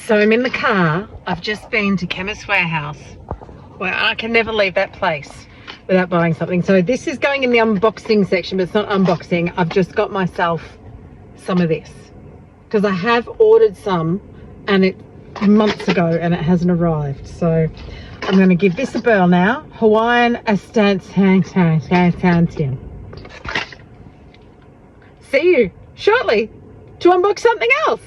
So I'm in the car. I've just been to Chemist Warehouse. Well, I can never leave that place without buying something. So this is going in the unboxing section, but it's not unboxing. I've just got myself some of this because I have ordered some and it months ago and it hasn't arrived. So I'm going to give this a burl now. Hawaiian Astaxanthin. See you shortly to unbox something else.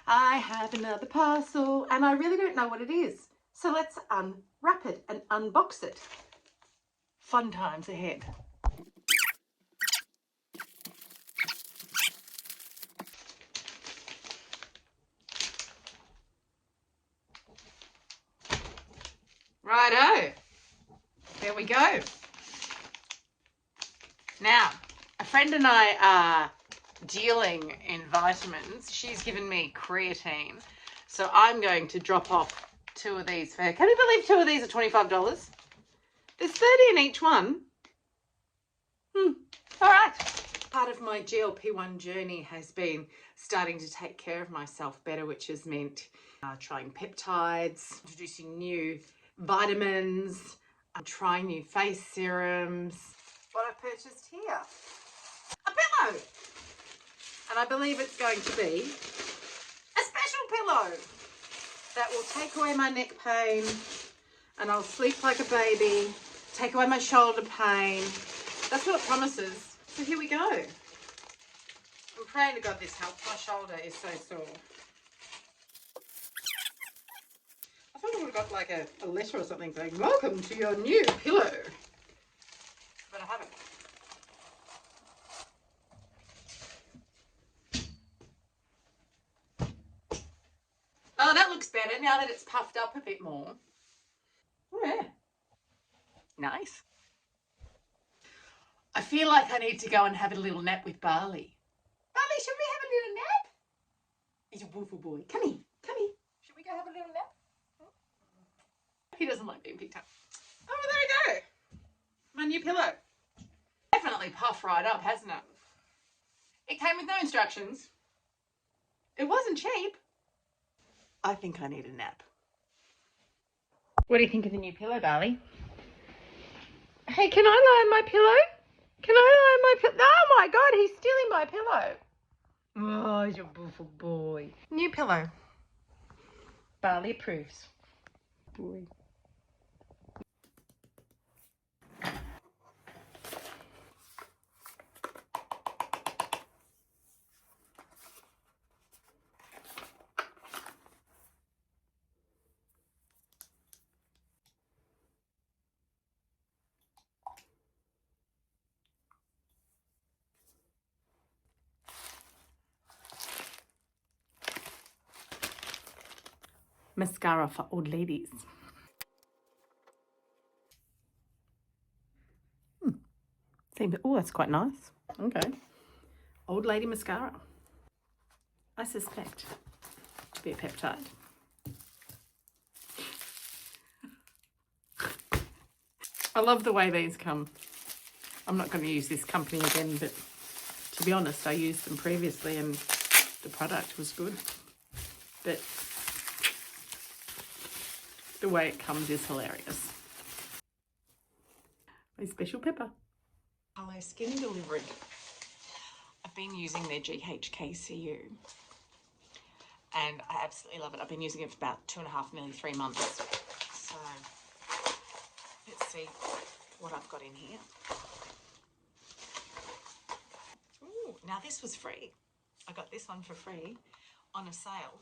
I have another parcel and I really don't know what it is. So let's unwrap it and unbox it. Fun times ahead. Righto. There we go. Now, a friend and I are dealing in vitamins. She's given me creatine. So I'm going to drop off 2 of these for her. Can you believe 2 of these are $25? There's 30 in each one. All right. Part of my GLP-1 journey has been starting to take care of myself better, which has meant trying peptides, introducing new vitamins, trying new face serums. What I purchased here, a pillow. And I believe it's going to be a special pillow that will take away my neck pain and I'll sleep like a baby, take away my shoulder pain. That's what it promises. So here we go. I'm praying to God this helps. My shoulder is so sore. I thought I would have got like a letter or something saying, welcome to your new pillow. But I haven't. Oh, that looks better now that it's puffed up a bit more. Oh, yeah. Nice. I feel like I need to go and have a little nap with Barley. Barley, should we have a little nap? He's a woofle boy. Come here. Come here. Should we go have a little nap? He doesn't like being picked up. Oh, well, there we go. My new pillow. Definitely puffed right up, hasn't it? It came with no instructions. It wasn't cheap. I think I need a nap. What do you think of the new pillow, Barley? Hey, can I lie on my pillow? Can I lie on my pillow? Oh my God, he's stealing my pillow. Oh, he's a beautiful boy. New pillow. Barley approves. Boy. Mascara for old ladies. Oh, that's quite nice. Okay. Old lady mascara. I suspect to be a peptide. I love the way these come. I'm not going to use this company again, but to be honest, I used them previously and the product was good. But the way it comes is hilarious. A special pepper. Hello Skin Delivery. I've been using their GHKCU and I absolutely love it. I've been using it for about 2.5, nearly 3 months. So let's see what I've got in here. Ooh, now this was free. I got this one for free on a sale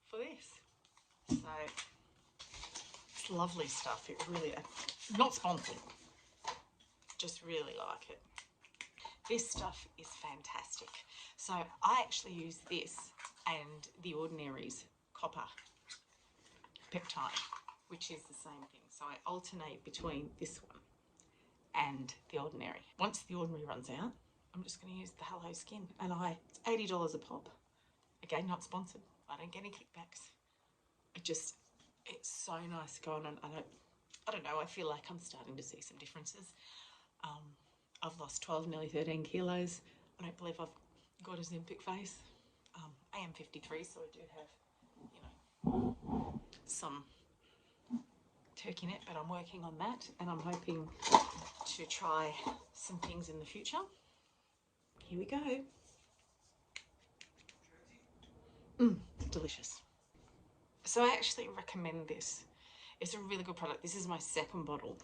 for this. So it's lovely stuff. It really, not sponsored, just really like it. This stuff is fantastic. So I actually use this and the Ordinary's copper peptide, which is the same thing. So I alternate between this one and the Ordinary. Once the Ordinary runs out, I'm just going to use the Hello Skin, and it's $80 a pop. Again, not sponsored. I don't get any kickbacks. It's so nice going on. I don't know. I feel like I'm starting to see some differences. I've lost 12, nearly 13 kilos. I don't believe I've got a Zempic face. I am 53, so I do have you know, some turkey net, but I'm working on that, and I'm hoping to try some things in the future. Here we go. Delicious. So I actually recommend this. It's a really good product. This is my second bottle.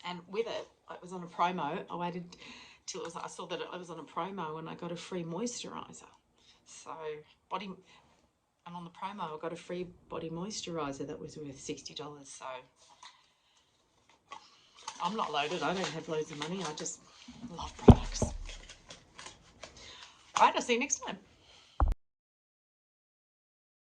And with it was on a promo. I waited till it was, I saw that it was on a promo and I got a free moisturiser. So and on the promo I got a free body moisturiser that was worth $60. So I'm not loaded. I don't have loads of money. I just love products. All right, I'll see you next time.